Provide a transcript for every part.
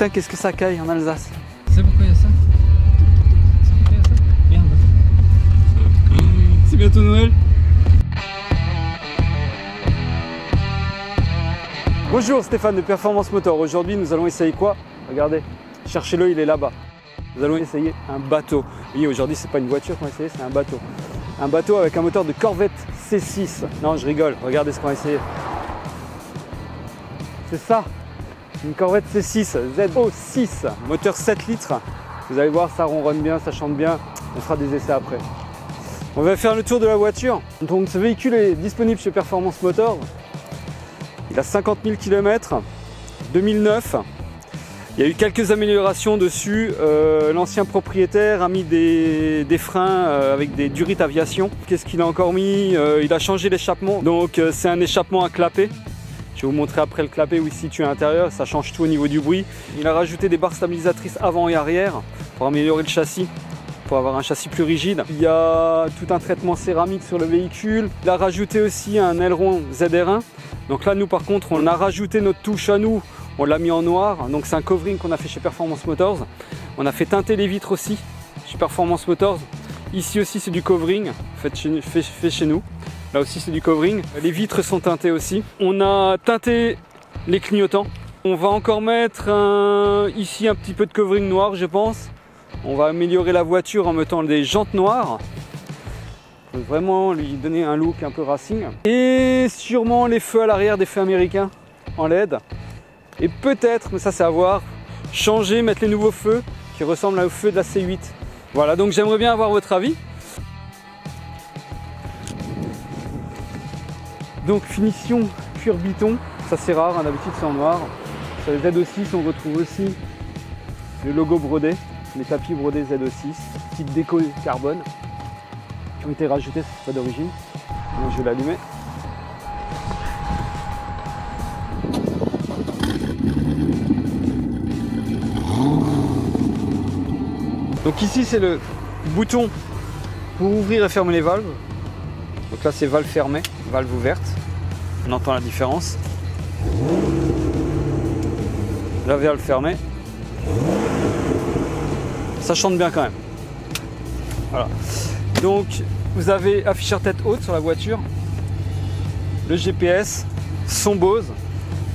Putain, qu'est-ce que ça caille en Alsace. C'est pourquoi il y a ça? C'est pourquoi il y a ça? Merde. C'est bientôt Noël. Bonjour, Stéphane de Performance Motor. Aujourd'hui, nous allons essayer quoi? Regardez, cherchez-le, il est là-bas. Nous allons essayer un bateau. Oui, aujourd'hui, c'est pas une voiture qu'on va essayer, c'est un bateau. Un bateau avec un moteur de Corvette C6. Non, je rigole, regardez ce qu'on va essayer. C'est ça, une Corvette C6 ZO6, moteur 7 litres. Vous allez voir, ça ronronne bien, ça chante bien. On fera des essais après. On va faire le tour de la voiture. Donc, ce véhicule est disponible chez Performance Motor. Il a 50 000 km, 2009. Il y a eu quelques améliorations dessus. L'ancien propriétaire a mis des freins avec des Durit Aviation. Qu'est-ce qu'il a encore mis? Il a changé l'échappement. Donc c'est un échappement à clapet. Je vais vous montrer après le clapet où il se situe à l'intérieur. Ça change tout au niveau du bruit. Il a rajouté des barres stabilisatrices avant et arrière pour améliorer le châssis, pour avoir un châssis plus rigide. Il y a tout un traitement céramique sur le véhicule. Il a rajouté aussi un aileron ZR1. Donc là, nous par contre, on a rajouté notre touche à nous. On l'a mis en noir, donc c'est un covering qu'on a fait chez Performance Motors. On a fait teinter les vitres aussi chez Performance Motors. Ici aussi c'est du covering fait chez nous. Là aussi c'est du covering. Les vitres sont teintées aussi. On a teinté les clignotants. On va encore mettre ici un petit peu de covering noir, je pense. On va améliorer la voiture en mettant des jantes noires. Pour vraiment lui donner un look un peu racing. Et sûrement les feux à l'arrière, des feux américains en LED. Et peut-être, mais ça c'est à voir, changer, mettre les nouveaux feux qui ressemblent aux feux de la C8. Voilà, donc j'aimerais bien avoir votre avis. Donc finition cuir biton, ça c'est rare, hein, d'habitude c'est en noir. Sur les Z6 on retrouve aussi le logo brodé, les tapis brodés Z6, petite déco carbone qui ont été rajoutés, c'est pas d'origine. Donc je vais l'allumer. Donc ici c'est le bouton pour ouvrir et fermer les valves. Donc là c'est valve fermée, valve ouverte. On entend la différence. La valve fermée. Ça chante bien quand même. Voilà. Donc vous avez afficheur tête haute sur la voiture. Le GPS, son Bose.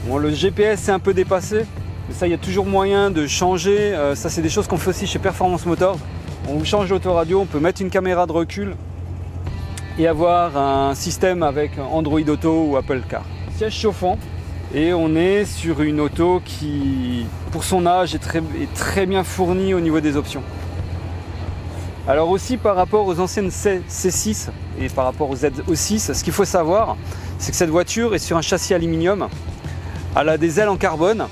Bon, le GPS est un peu dépassé. Mais ça, il y a toujours moyen de changer. Ça, c'est des choses qu'on fait aussi chez Performance Motors. On vous change l'autoradio, on peut mettre une caméra de recul et avoir un système avec Android Auto ou Apple Car. Siège chauffant et on est sur une auto qui, pour son âge, est très bien fournie au niveau des options. Alors aussi par rapport aux anciennes C6 et par rapport aux ZO6, ce qu'il faut savoir, c'est que cette voiture est sur un châssis aluminium. Elle a des ailes en carbone.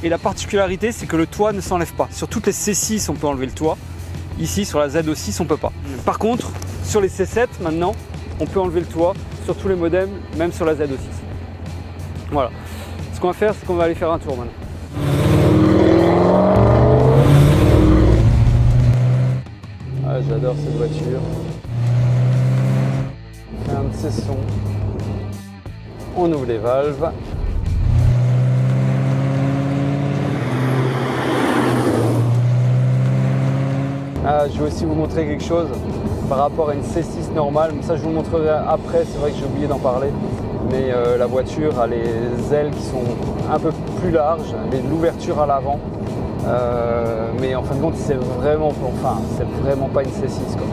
Et la particularité, c'est que le toit ne s'enlève pas. Sur toutes les C6, on peut enlever le toit. Ici, sur la ZO6, on ne peut pas. Par contre, sur les C7, maintenant, on peut enlever le toit sur tous les modems, même sur la ZO6. Voilà. Ce qu'on va faire, c'est qu'on va aller faire un tour maintenant. Ah, j'adore cette voiture. On fait un de ses sons. On ouvre les valves. Ah, je vais aussi vous montrer quelque chose par rapport à une C6 normale, mais ça je vous montrerai après, c'est vrai que j'ai oublié d'en parler. Mais la voiture a les ailes qui sont un peu plus larges, l'ouverture à l'avant. Mais en fin de compte, c'est vraiment pas une C6, quoi.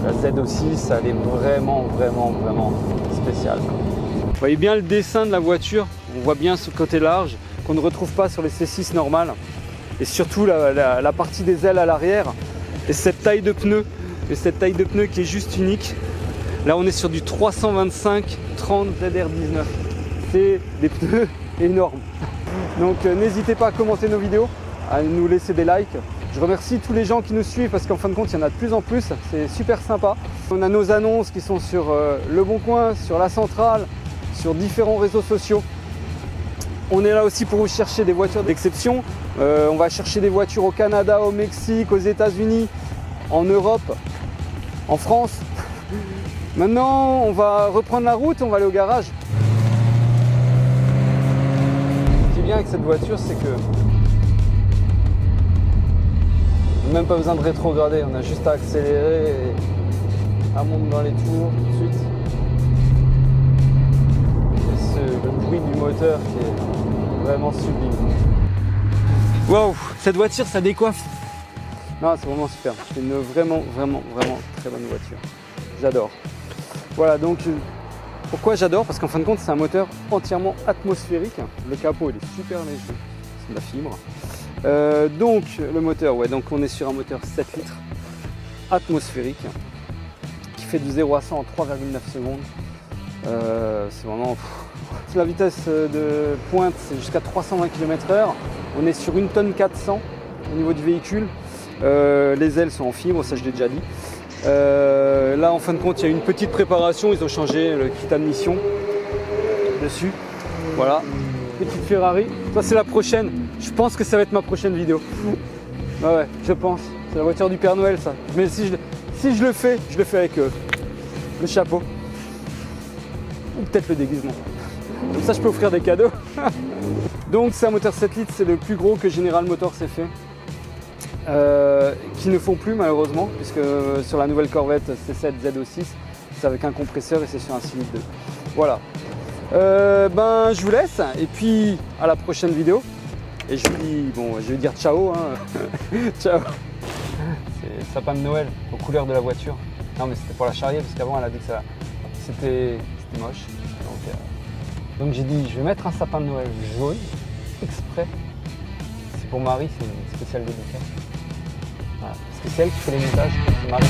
La ZO6, elle est vraiment spéciale, quoi. Vous voyez bien le dessin de la voiture, on voit bien ce côté large qu'on ne retrouve pas sur les C6 normales. Et surtout la partie des ailes à l'arrière et cette taille de pneu qui est juste unique. Là on est sur du 325 30 ZR19. C'est des pneus énormes. Donc n'hésitez pas à commenter nos vidéos, à nous laisser des likes. Je remercie tous les gens qui nous suivent parce qu'en fin de compte il y en a de plus en plus, c'est super sympa. On a nos annonces qui sont sur Le Bon Coin, sur La Centrale, sur différents réseaux sociaux. On est là aussi pour vous chercher des voitures d'exception. On va chercher des voitures au Canada, au Mexique, aux États-Unis, en Europe, en France. Maintenant, on va reprendre la route, on va aller au garage. Ce qui est bien avec cette voiture, c'est que même pas besoin de rétrograder, on a juste à accélérer et à monter dans les tours tout de suite. Et le bruit du moteur qui est vraiment sublime. Waouh, cette voiture ça décoiffe. Non, c'est vraiment super. C'est une vraiment très bonne voiture. J'adore. Voilà, donc pourquoi j'adore? Parce qu'en fin de compte, c'est un moteur entièrement atmosphérique. Le capot, il est super léger. C'est de la fibre. Donc, le moteur, ouais, donc on est sur un moteur 7 litres atmosphérique qui fait du 0 à 100 en 3,9 secondes. C'est vraiment... La vitesse de pointe, c'est jusqu'à 320 km/h. On est sur 1 tonne 400 au niveau du véhicule. Les ailes sont en fibre, ça je l'ai déjà dit. Là en fin de compte il y a une petite préparation, ils ont changé le kit admission dessus. Voilà, petite Ferrari. Ça c'est la prochaine, je pense que ça va être ma prochaine vidéo. Ouais, je pense, c'est la voiture du Père Noël ça. Mais si je le fais avec le chapeau. Ou peut-être le déguisement. Comme ça je peux offrir des cadeaux. Donc c'est un moteur 7 litres, c'est le plus gros que General Motors ait fait. Qui ne font plus malheureusement, puisque sur la nouvelle Corvette C7 ZO6 c'est avec un compresseur et c'est sur un 6 litres 2. Voilà. Ben je vous laisse et puis à la prochaine vidéo. Et je vous dis, bon je vais dire ciao hein. Ciao. C'est le sapin de Noël aux couleurs de la voiture. Non mais c'était pour la charrier parce qu'avant elle a dit que ça c'était moche. Donc j'ai dit je vais mettre un sapin de Noël jaune exprès. C'est pour Marie, c'est une spéciale dédicace. Voilà. Parce que c'est elle qui fait les montages, c'est Marie.